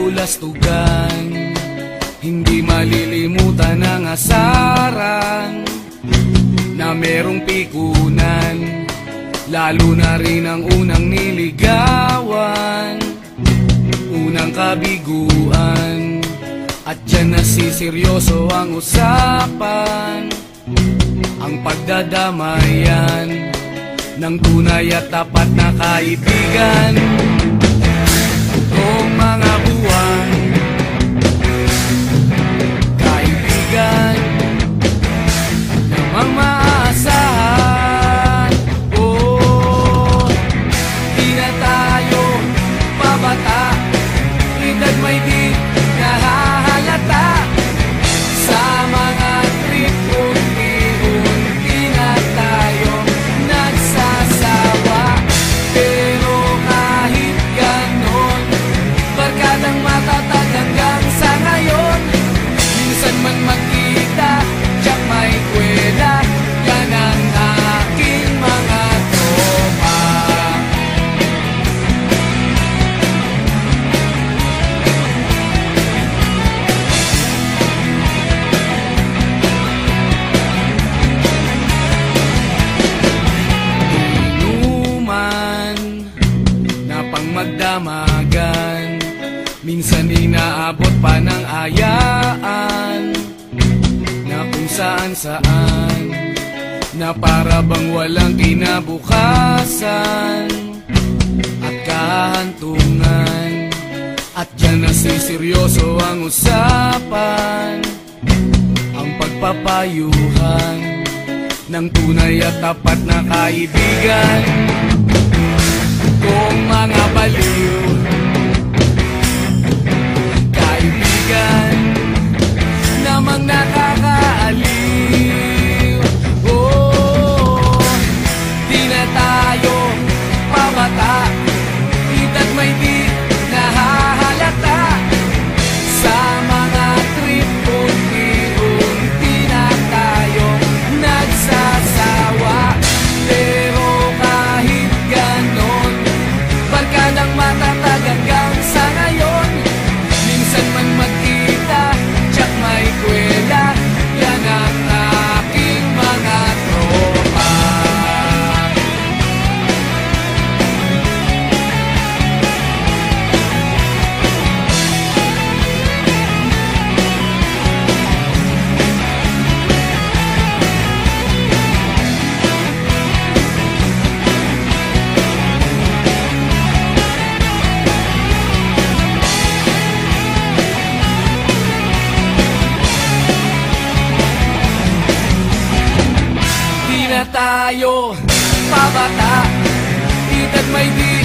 kabulastugan, hindi malilimutan ang asaran na merong pikunan, lalo na rin ang unang niligawan, unang kabiguan. At dyan nasiseryoso ang usapan, ang pagdadamayan ng tunay at tapat na kaibigan. Noong mga buwan, kaibigan namang maaasahan. Oh, di na tayo pabata, edad may di nahahalata. Sa mga trip, unti-unti na tayo nagsasawa. Pero kahit ganon, barkadang matatag hanggang sa ngayon. Minsan man magkita, tiyak may kwela, yan ang aking mga tropa. Inuman na pang magdamagan, minsan inaabot pa ng ayaan, na kung saan-saan, na para bang walang kinabukasan at kahantungan. At dyan nasiseryoso ang usapan, ang pagpapayuhan ng tunay at tapat na kaibigan. Kung mga baliw, kaibigan namang nakakaaliw. Oh, di na tayo pabata, edad may di nahahalata. Sa mga trip, unti-unti na tayo nagsasawa. Pero kahit ganon, barkadang matatag hanggang sa ngayon. Minsan man magkita, tiyak may kwela, yan ang aking mga tropa. Di na tayo pabata, edad may di